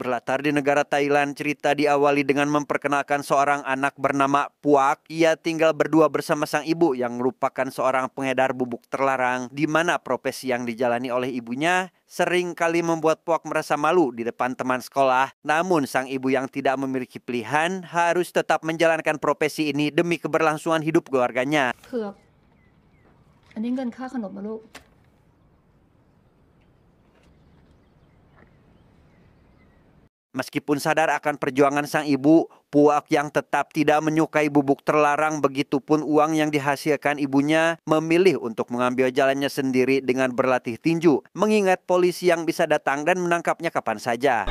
Berlatar di negara Thailand, cerita diawali dengan memperkenalkan seorang anak bernama Puak. Ia tinggal berdua bersama sang ibu yang merupakan seorang pengedar bubuk terlarang, di mana profesi yang dijalani oleh ibunya sering kali membuat Puak merasa malu di depan teman sekolah. Namun sang ibu yang tidak memiliki pilihan harus tetap menjalankan profesi ini demi keberlangsungan hidup keluarganya. เผือกอันนี้เงินค่าขนมนะลูก Meskipun sadar akan perjuangan sang ibu, Puak yang tetap tidak menyukai bubuk terlarang, begitupun uang yang dihasilkan ibunya memilih untuk mengambil jalannya sendiri dengan berlatih tinju, mengingat polisi yang bisa datang dan menangkapnya kapan saja.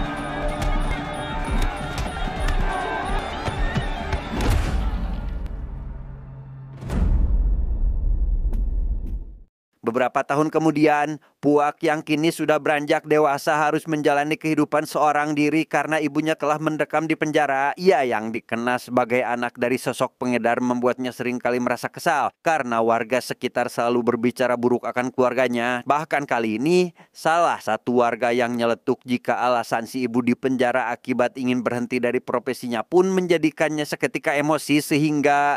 Beberapa tahun kemudian, Puak yang kini sudah beranjak dewasa harus menjalani kehidupan seorang diri karena ibunya telah mendekam di penjara. Ia yang dikenal sebagai anak dari sosok pengedar membuatnya seringkali merasa kesal karena warga sekitar selalu berbicara buruk akan keluarganya. Bahkan kali ini, salah satu warga yang nyeletuk jika alasan si ibu di penjara akibat ingin berhenti dari profesinya pun menjadikannya seketika emosi sehingga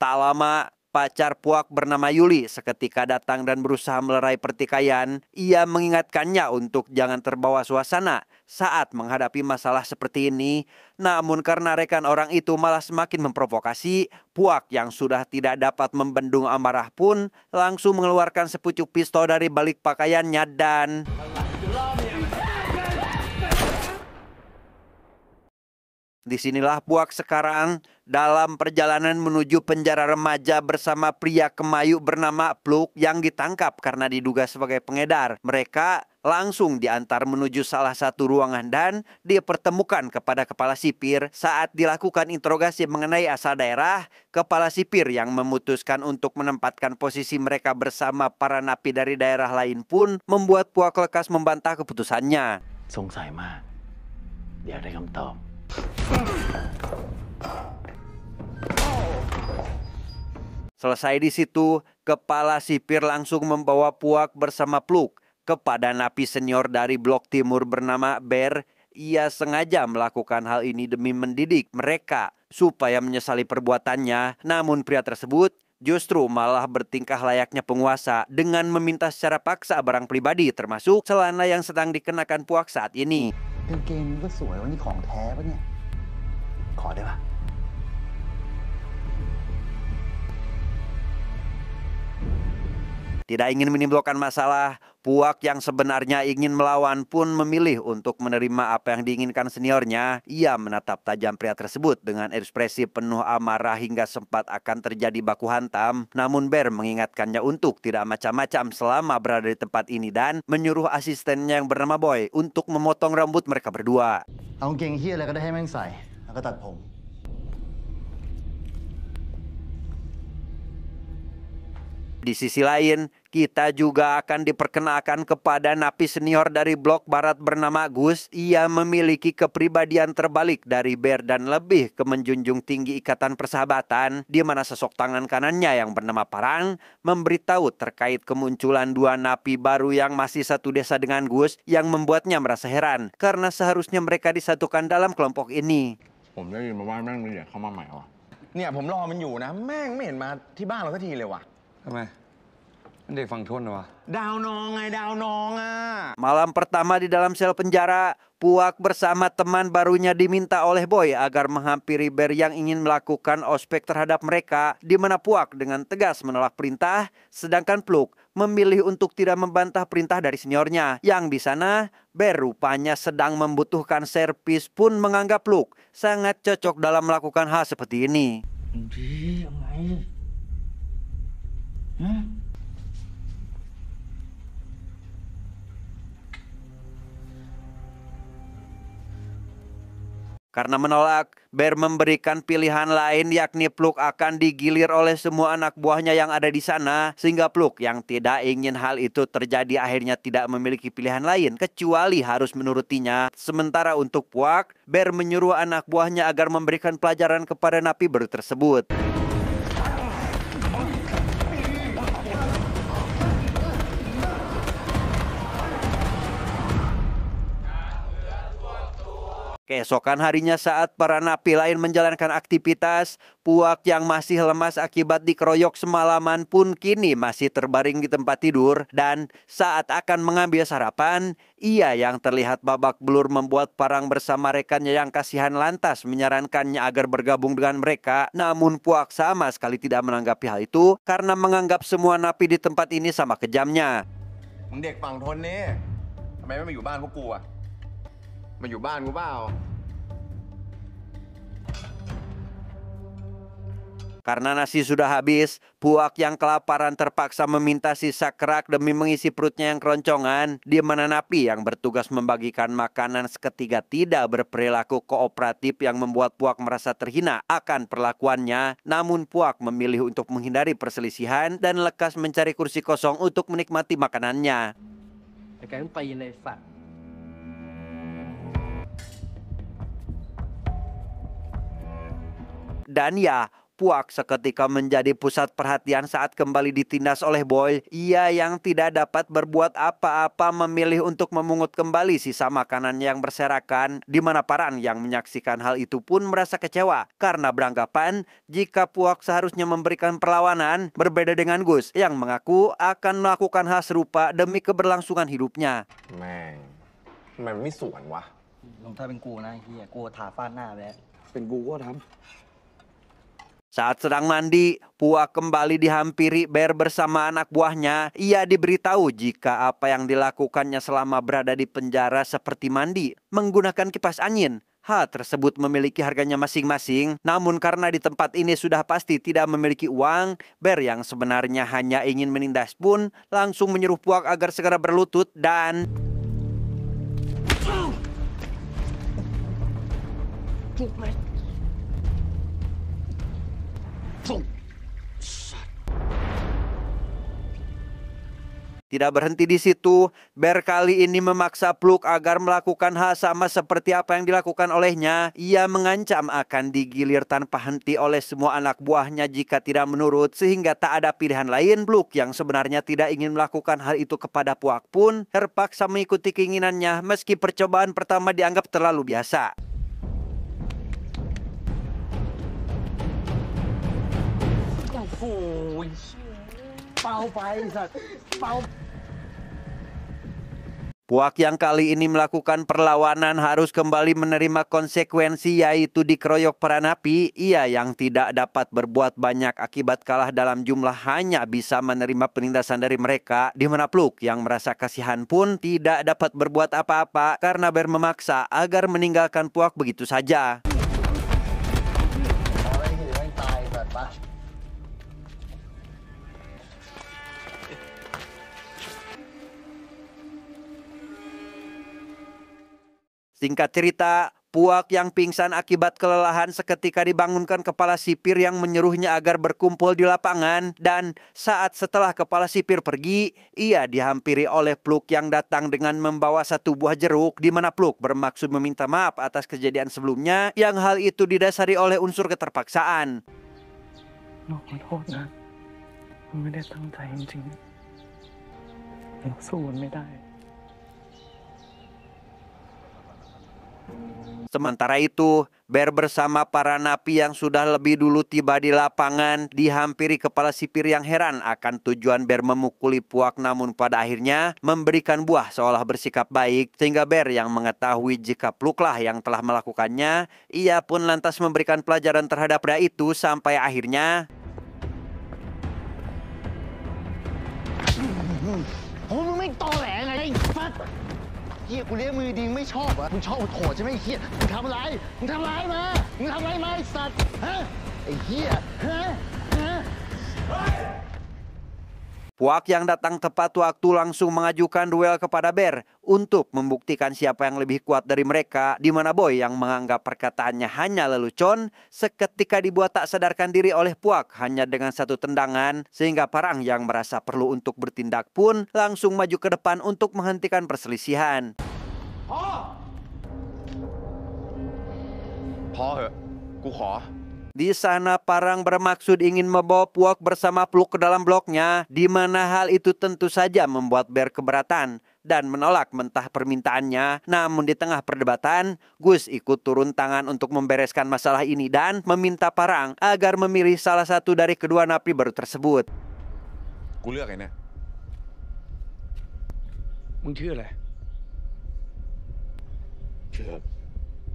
tak lama, pacar Puak bernama Yuli seketika datang dan berusaha melerai pertikaian. Ia mengingatkannya untuk jangan terbawa suasana saat menghadapi masalah seperti ini. Namun karena rekan orang itu malah semakin memprovokasi, Puak yang sudah tidak dapat membendung amarah pun langsung mengeluarkan sepucuk pistol dari balik pakaiannya dan disinilah Puak sekarang dalam perjalanan menuju penjara remaja bersama pria kemayu bernama Pluk yang ditangkap karena diduga sebagai pengedar. Mereka langsung diantar menuju salah satu ruangan dan dipertemukan kepada kepala sipir. Saat dilakukan interogasi mengenai asal daerah, kepala sipir yang memutuskan untuk menempatkan posisi mereka bersama para napi dari daerah lain pun membuat Puak lekas membantah keputusannya. สงสัยมากอยากได้คำตอบ Selesai di situ, kepala sipir langsung membawa Puak bersama Pluk kepada napi senior dari Blok Timur bernama Ber. Ia sengaja melakukan hal ini demi mendidik mereka supaya menyesali perbuatannya. Namun pria tersebut justru malah bertingkah layaknya penguasa dengan meminta secara paksa barang pribadi termasuk celana yang sedang dikenakan Puak saat ini. กางเกงก็สวยวันนี้ของแท้ปะเนี่ย ขอได้ปะ Tidak ingin menimbulkan masalah, Puak yang sebenarnya ingin melawan pun memilih untuk menerima apa yang diinginkan seniornya. Ia menatap tajam pria tersebut dengan ekspresi penuh amarah hingga sempat akan terjadi baku hantam. Namun Ber mengingatkannya untuk tidak macam-macam selama berada di tempat ini dan menyuruh asistennya yang bernama Boy untuk memotong rambut mereka berdua. เอากางเกงเหี้ยอะไรก็ได้ให้แม่งใส่แล้วก็ตัดผม Di sisi lain, kita juga akan diperkenalkan kepada napi senior dari Blok Barat bernama Gus. Ia memiliki kepribadian terbalik dari Ber dan lebih ke menjunjung tinggi ikatan persahabatan, di mana sosok tangan kanannya yang bernama Parang memberitahu terkait kemunculan dua napi baru yang masih satu desa dengan Gus yang membuatnya merasa heran karena seharusnya mereka disatukan dalam kelompok ini. ผมได้ยินมาว่าแม่งมีเด็กเข้ามาใหม่ว่ะ เนี่ยผมรอมันอยู่นะ แม่งไม่เห็นมาที่บ้านเราสักทีเลยว่ะ ทำไมมันเด็กฝั่งทนเหรอวะ ดาวนองไงดาวน้องอ่ะ Malam pertama di dalam sel penjara, Puak bersama teman barunya diminta oleh Boy agar menghampiri Ber yang ingin melakukan ospek terhadap mereka, di mana Puak dengan tegas menolak perintah, sedangkan Pluk memilih untuk tidak membantah perintah dari seniornya. Yang di sana, Ber rupanya sedang membutuhkan servis pun menganggap Pluk sangat cocok dalam melakukan hal seperti ini. Karena menolak, Ber memberikan pilihan lain yakni Pluk akan digilir oleh semua anak buahnya yang ada di sana. Sehingga Pluk yang tidak ingin hal itu terjadi akhirnya tidak memiliki pilihan lain kecuali harus menurutinya. Sementara untuk Puak, Ber menyuruh anak buahnya agar memberikan pelajaran kepada napi baru tersebut. Keesokan harinya saat para napi lain menjalankan aktivitas, Puak yang masih lemas akibat dikeroyok semalaman pun kini masih terbaring di tempat tidur, dan saat akan mengambil sarapan, ia yang terlihat babak belur membuat Parang bersama rekannya yang kasihan lantas menyarankannya agar bergabung dengan mereka. Namun Puak sama sekali tidak menanggapi hal itu karena menganggap semua napi di tempat ini sama kejamnya. มึงเด็กฝั่งทนนี่ทำไมไม่มาอยู่บ้านพวกกูอะมาอยู่บ้านกูเปล่า Karena nasi sudah habis, Puak yang kelaparan terpaksa meminta sisa kerak demi mengisi perutnya yang keroncongan, di mana napi yang bertugas membagikan makanan seketika tidak berperilaku kooperatif yang membuat Puak merasa terhina akan perlakuannya. Namun Puak memilih untuk menghindari perselisihan dan lekas mencari kursi kosong untuk menikmati makanannya. Dan ya, Puak seketika menjadi pusat perhatian saat kembali ditindas oleh Boy. Ia yang tidak dapat berbuat apa-apa memilih untuk memungut kembali sisa makanan yang berserakan, di mana Parang yang menyaksikan hal itu pun merasa kecewa karena beranggapan jika Puak seharusnya memberikan perlawanan, berbeda dengan Gus yang mengaku akan melakukan hal serupa demi keberlangsungan hidupnya. แม่งทำไมมันไม่สวนวะ ถ้าเป็นกูนะเฮียกูถาฟาดหน้าไปแล้ว เป็นกูก็ทำ Saat sedang mandi, Puak kembali dihampiri Bear bersama anak buahnya. Ia diberitahu jika apa yang dilakukannya selama berada di penjara seperti mandi, menggunakan kipas angin. Hal tersebut memiliki harganya masing-masing. Namun karena di tempat ini sudah pasti tidak memiliki uang, Bear yang sebenarnya hanya ingin menindas pun langsung menyuruh Puak agar segera berlutut dan... Tidak berhenti di situ, Bear kali ini memaksa Pluk agar melakukan hal sama seperti apa yang dilakukan olehnya. Ia mengancam akan digilir tanpa henti oleh semua anak buahnya jika tidak menurut, sehingga tak ada pilihan lain. Pluk yang sebenarnya tidak ingin melakukan hal itu kepada Puak pun terpaksa mengikuti keinginannya meski percobaan pertama dianggap terlalu biasa. Puak yang kali ini melakukan perlawanan harus kembali menerima konsekuensi, yaitu dikeroyok para napi. Ia yang tidak dapat berbuat banyak akibat kalah dalam jumlah hanya bisa menerima penindasan dari mereka, di mana Pluk yang merasa kasihan pun tidak dapat berbuat apa-apa karena Bear memaksa agar meninggalkan Puak begitu saja. Singkat cerita, Puak yang pingsan akibat kelelahan seketika dibangunkan kepala sipir yang menyuruhnya agar berkumpul di lapangan. Dan saat setelah kepala sipir pergi, ia dihampiri oleh Pluk yang datang dengan membawa satu buah jeruk, di mana Pluk bermaksud meminta maaf atas kejadian sebelumnya yang hal itu didasari oleh unsur keterpaksaan. ขอโทษนะมันไม่ได้ตั้งใจจริงๆเราสู้มันไม่ได้ Sementara itu, Bear bersama para napi yang sudah lebih dulu tiba di lapangan dihampiri kepala sipir yang heran akan tujuan Bear memukuli Puak, namun pada akhirnya memberikan buah seolah bersikap baik, sehingga Bear yang mengetahui jika Pluklah yang telah melakukannya, ia pun lantas memberikan pelajaran terhadap pria itu sampai akhirnya... เฮียกูเลี้ยงมือดีไม่ชอบอ่ะมึงชอบโหดใช่ไหมเฮียมึงทำอะไรมามึงทำอะไรมาไอ้สัตว์ฮะไอ้เฮียฮะ Puak yang datang tepat waktu langsung mengajukan duel kepada Bear untuk membuktikan siapa yang lebih kuat dari mereka, di mana Boy yang menganggap perkataannya hanya lelucon seketika dibuat tak sadarkan diri oleh Puak hanya dengan satu tendangan, sehingga Parang yang merasa perlu untuk bertindak pun langsung maju ke depan untuk menghentikan perselisihan. พอเหอะกูขอ Di sana Parang bermaksud ingin membawa Puak bersama Pluk ke dalam bloknya, di mana hal itu tentu saja membuat Bear keberatan dan menolak mentah permintaannya. Namun di tengah perdebatan, Gus ikut turun tangan untuk membereskan masalah ini dan meminta Parang agar memilih salah satu dari kedua napi baru tersebut. กูเลือกไอ้เนี่ย มึงชื่ออะไร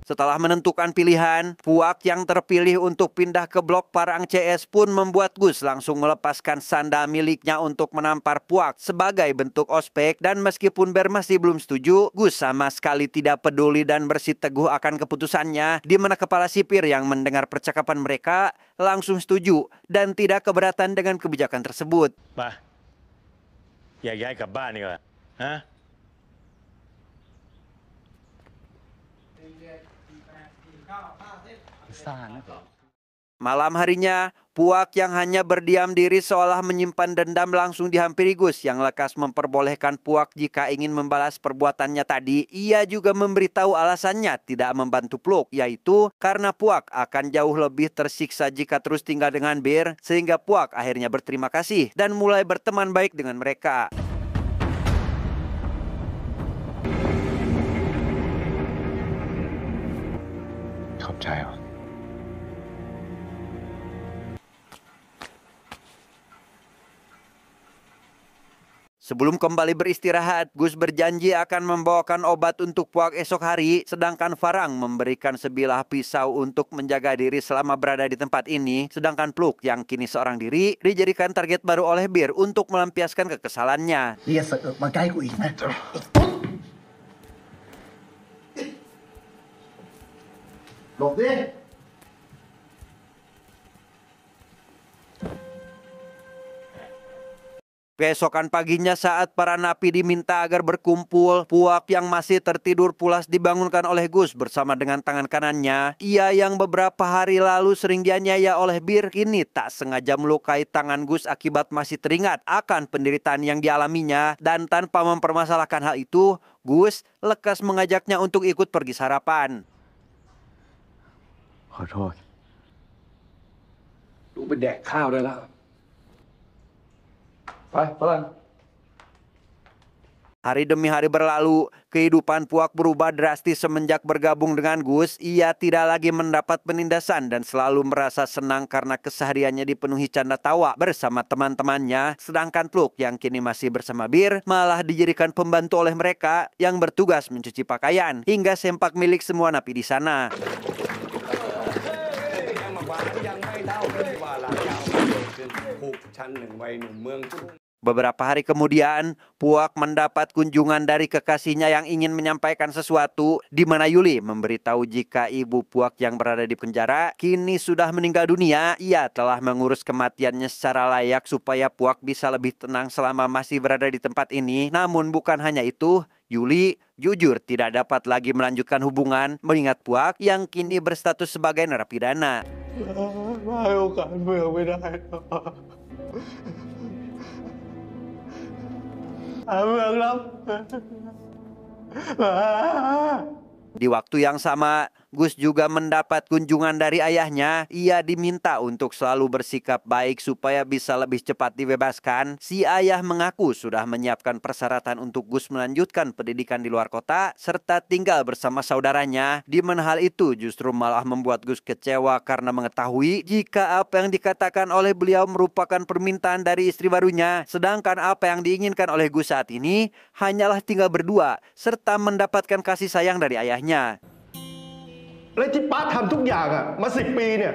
Setelah menentukan pilihan, Puak yang terpilih untuk pindah ke blok Parang CS pun membuat Gus langsung melepaskan sandal miliknya untuk menampar Puak sebagai bentuk ospek. Dan meskipun Bear masih belum setuju, Gus sama sekali tidak peduli dan bersiteguh akan keputusannya, di mana kepala sipir yang mendengar percakapan mereka langsung setuju dan tidak keberatan dengan kebijakan tersebut. ไปแยกย้ายกลับบ้านดีกว่าฮะ Malam harinya, Puak yang hanya berdiam diri seolah menyimpan dendam langsung dihampiri Gus yang lekas memperbolehkan Puak jika ingin membalas perbuatannya tadi. Ia juga memberitahu alasannya tidak membantu Pluk, yaitu karena Puak akan jauh lebih tersiksa jika terus tinggal dengan Bear, sehingga Puak akhirnya berterima kasih dan mulai berteman baik dengan mereka. Sebelum kembali beristirahat, Gus berjanji akan membawakan obat untuk Puak esok hari, sedangkan Farang memberikan sebilah pisau untuk menjaga diri selama berada di tempat ini, sedangkan Pluk yang kini seorang diri dijadikan target baru oleh Bear untuk melampiaskan kekesalannya. 你อย่าเสือกมาใกล้กูอีกนะ หลบดิ Keesokan paginya saat para napi diminta agar berkumpul, Puak yang masih tertidur pulas dibangunkan oleh Gus bersama dengan tangan kanannya. Ia yang beberapa hari lalu sering dianiaya oleh Bear kini tak sengaja melukai tangan Gus akibat masih teringat akan penderitaan yang dialaminya. Dan tanpa mempermasalahkan hal itu, Gus lekas mengajaknya untuk ikut pergi sarapan. ขอโทษลูกไปแดกข้าวได้แล้ว ไปฝรั่ง Hari demi hari berlalu, kehidupan Puak berubah drastis semenjak bergabung dengan Gus. Ia tidak lagi mendapat penindasan dan selalu merasa senang karena kesehariannya dipenuhi canda tawa bersama teman-temannya. Sedangkan Pluk yang kini masih bersama Bear malah dijadikan pembantu oleh mereka yang bertugas mencuci pakaian hingga sempak milik semua napi di sana. Beberapa hari kemudian, Puak mendapat kunjungan dari kekasihnya yang ingin menyampaikan sesuatu, di mana Yuli memberitahu jika ibu Puak yang berada di penjara kini sudah meninggal dunia. Ia telah mengurus kematiannya secara layak supaya Puak bisa lebih tenang selama masih berada di tempat ini. Namun bukan hanya itu, Yuli jujur tidak dapat lagi melanjutkan hubungan mengingat Puak yang kini berstatus sebagai narapidana. Di waktu yang sama, Gus juga mendapat kunjungan dari ayahnya. Ia diminta untuk selalu bersikap baik supaya bisa lebih cepat dibebaskan. Si ayah mengaku sudah menyiapkan persyaratan untuk Gus melanjutkan pendidikan di luar kota serta tinggal bersama saudaranya. Di mana hal itu justru malah membuat Gus kecewa karena mengetahui jika apa yang dikatakan oleh beliau merupakan permintaan dari istri barunya. Sedangkan apa yang diinginkan oleh Gus saat ini hanyalah tinggal berdua serta mendapatkan kasih sayang dari ayahnya. และที่ป้าทำทุกอย่างอ่ะมา10 ปีเนี่ย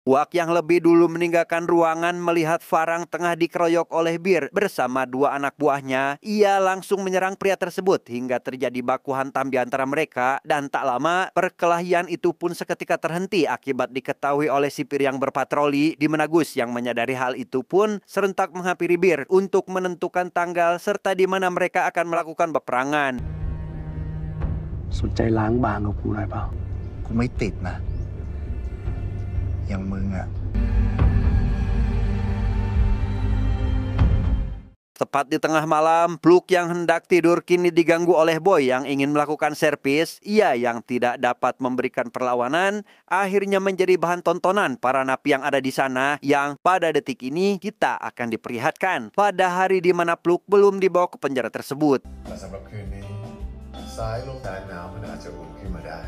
Puak yang lebih dulu meninggalkan ruangan melihat Farang tengah dikeroyok oleh Bear bersama dua anak buahnya. Ia langsung menyerang pria tersebut hingga terjadi baku hantam di antara mereka. Dan tak lama, perkelahian itu pun seketika terhenti akibat diketahui oleh sipir yang berpatroli. Di mana Gus yang menyadari hal itu pun serentak menghampiri Bear untuk menentukan tanggal serta di mana mereka akan melakukan peperangan. สนใจล้างบางกับกูหน่อยเปล่า กูไม่ติดนะ อย่างมึงอะ Tepat di tengah malam, Pluk yang hendak tidur kini diganggu oleh Boy yang ingin melakukan servis. Ia yang tidak dapat memberikan perlawanan akhirnya menjadi bahan tontonan para napi yang ada di sana, yang pada detik ini kita akan diperlihatkan pada hari di mana Pluk belum dibawa ke penjara tersebut. สำหรับคืนนี้สายลมใต้น้ำมันอาจจะอุ่นขึ้นมาได้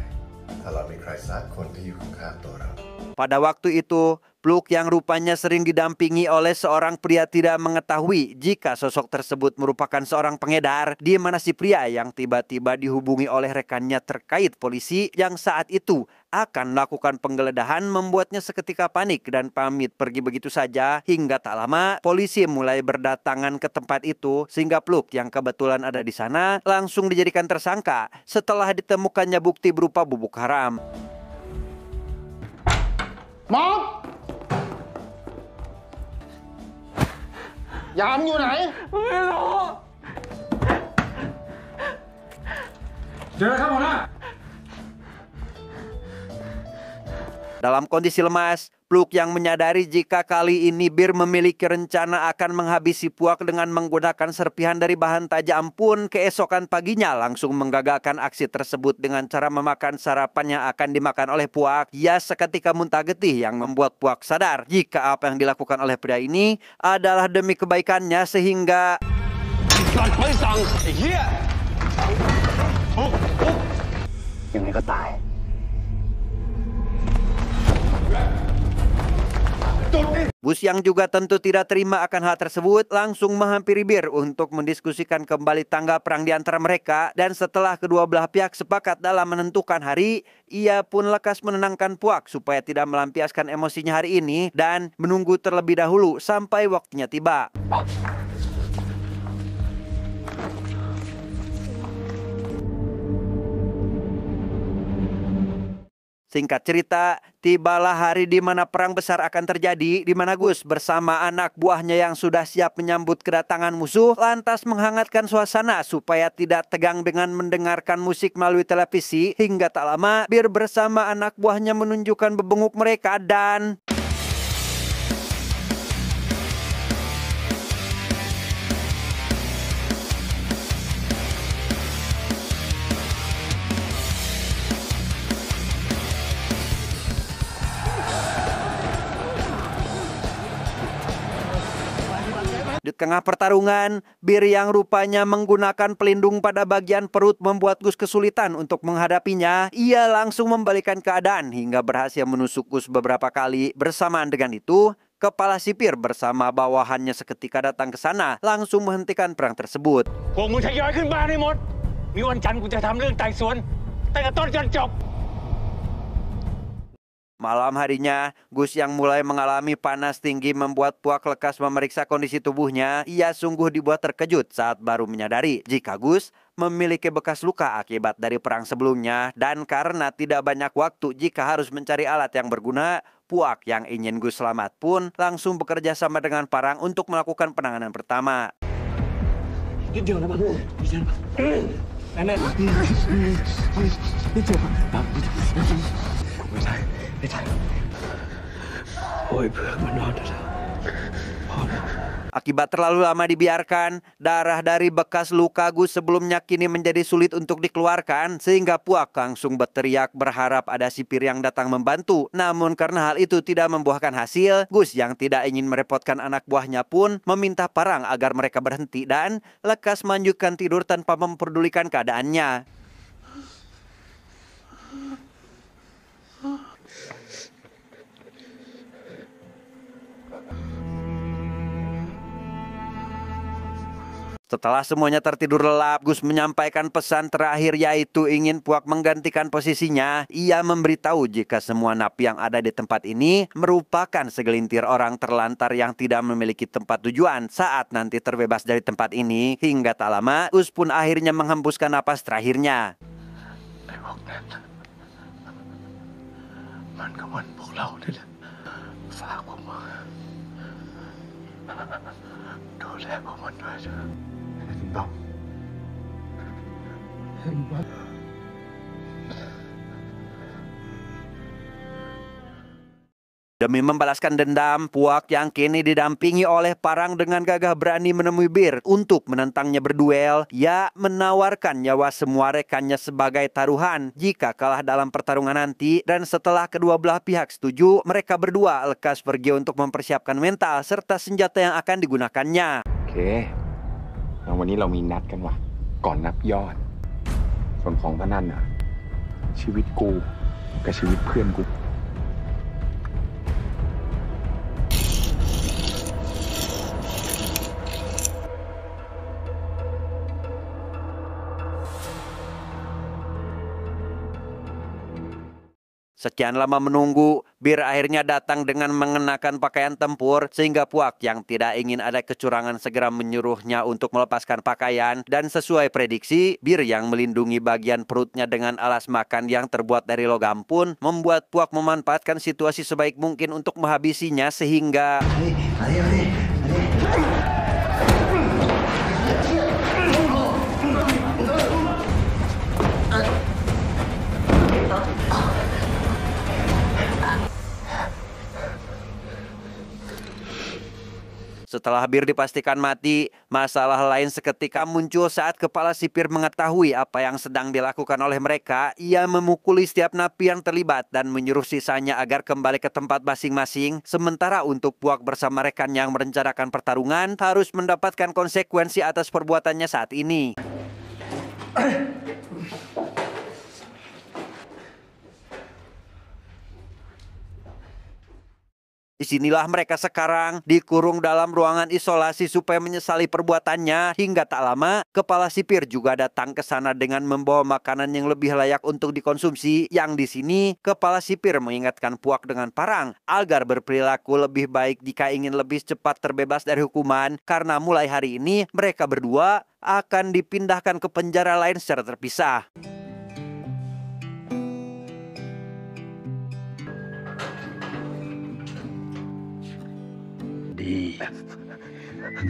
ถ้าเรามีใครสักคนที่อยู่ข้างๆตัวเรา Pada waktu itu, Pluk yang rupanya sering didampingi oleh seorang pria tidak mengetahui jika sosok tersebut merupakan seorang pengedar, di mana si pria yang tiba-tiba dihubungi oleh rekannya terkait polisi yang saat itu akan melakukan penggeledahan membuatnya seketika panik dan pamit pergi begitu saja. Hingga tak lama, polisi mulai berdatangan ke tempat itu sehingga Pluk yang kebetulan ada di sana langsung dijadikan tersangka setelah ditemukannya bukti berupa bubuk haram. มอบยามอยู่ไหน ไม่รู้ เจอครับหัวหน้า Dalam kondisi lemas, Pluk yang menyadari jika kali ini Bir memiliki rencana akan menghabisi Puak dengan menggunakan serpihan dari bahan tajam pun keesokan paginya langsung menggagalkan aksi tersebut dengan cara memakan sarapan yang akan dimakan oleh Puak. Ia seketika muntah getih yang membuat Puak sadar jika apa yang dilakukan oleh pria ini adalah demi kebaikannya sehingga... Bus yang juga tentu tidak terima akan hal tersebut langsung menghampiri Bir untuk mendiskusikan kembali tanggal perang di antara mereka, dan setelah kedua belah pihak sepakat dalam menentukan hari, ia pun lekas menenangkan Puak supaya tidak melampiaskan emosinya hari ini dan menunggu terlebih dahulu sampai waktunya tiba. Singkat cerita, tibalah hari di mana perang besar akan terjadi, di mana Gus bersama anak buahnya yang sudah siap menyambut kedatangan musuh lantas menghangatkan suasana supaya tidak tegang dengan mendengarkan musik melalui televisi. Hingga tak lama, Bir bersama anak buahnya menunjukkan bebenguk mereka dan... Di tengah pertarungan, Bir yang rupanya menggunakan pelindung pada bagian perut membuat Gus kesulitan untuk menghadapinya. Ia langsung membalikan keadaan hingga berhasil menusuk Gus beberapa kali. Bersamaan dengan itu, kepala sipir bersama bawahannya seketika datang ke sana langsung menghentikan perang tersebut. พวกมึงทยอยขึ้นบ้านให้หมด มีวันจันทร์กูจะทำเรื่องไต่สวนตั้งแต่ต้นจนจบ Malam harinya, Gus yang mulai mengalami panas tinggi membuat Puak lekas memeriksa kondisi tubuhnya. Ia sungguh dibuat terkejut saat baru menyadari jika Gus memiliki bekas luka akibat dari perang sebelumnya. Dan karena tidak banyak waktu jika harus mencari alat yang berguna, Puak yang ingin Gus selamat pun langsung bekerja sama dengan Parang untuk melakukan penanganan pertama. Akibat terlalu lama dibiarkan, darah dari bekas luka Gus sebelumnya kini menjadi sulit untuk dikeluarkan, sehingga Puak langsung berteriak berharap ada sipir yang datang membantu. Namun karena hal itu tidak membuahkan hasil, Gus yang tidak ingin merepotkan anak buahnya pun meminta Parang agar mereka berhenti dan lekas melanjutkan tidur tanpa memperdulikan keadaannya. Setelah semuanya tertidur lelap, Gus menyampaikan pesan terakhir yaitu ingin Puak menggantikan posisinya. Ia memberitahu jika semua napi yang ada di tempat ini merupakan segelintir orang terlantar yang tidak memiliki tempat tujuan saat nanti terbebas dari tempat ini. Hingga tak lama, Gus pun akhirnya menghembuskan napas terakhirnya. Demi membalaskan dendam, Puak yang kini didampingi oleh Parang dengan gagah berani menemui Bir untuk menentangnya berduel. Ia menawarkan nyawa semua rekannya sebagai taruhan jika kalah dalam pertarungan nanti, dan setelah kedua belah pihak setuju, mereka berdua lekas pergi untuk mempersiapkan mental serta senjata yang akan digunakannya. โอเคแล้ววันนี้เรามีนัดกันว่ะก่อนนับยอดส่วนของพนันอ่ะชีวิตกูกับชีวิตเพื่อนกู Sekian lama menunggu, Bir akhirnya datang dengan mengenakan pakaian tempur sehingga Puak yang tidak ingin ada kecurangan segera menyuruhnya untuk melepaskan pakaian, dan sesuai prediksi, Bir yang melindungi bagian perutnya dengan alas makan yang terbuat dari logam pun membuat Puak memanfaatkan situasi sebaik mungkin untuk menghabisinya sehingga setelah Bir dipastikan mati, masalah lain seketika muncul saat kepala sipir mengetahui apa yang sedang dilakukan oleh mereka. Ia memukuli setiap napi yang terlibat dan menyuruh sisanya agar kembali ke tempat masing-masing. Sementara untuk Puak bersama rekan yang merencanakan pertarungan harus mendapatkan konsekuensi atas perbuatannya saat ini. Disinilah mereka sekarang dikurung dalam ruangan isolasi supaya menyesali perbuatannya. Hingga tak lama, kepala sipir juga datang ke sana dengan membawa makanan yang lebih layak untuk dikonsumsi. Yang di sini, kepala sipir mengingatkan Puak dengan Parang agar berperilaku lebih baik jika ingin lebih cepat terbebas dari hukuman. Karena mulai hari ini, mereka berdua akan dipindahkan ke penjara lain secara terpisah.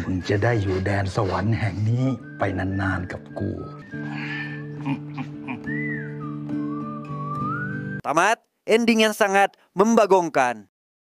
มึงจะได้อยู่แดนสวรรค์แห่งนี้ไปนานๆกับกู Tamat, ending yang sangat membagongkan.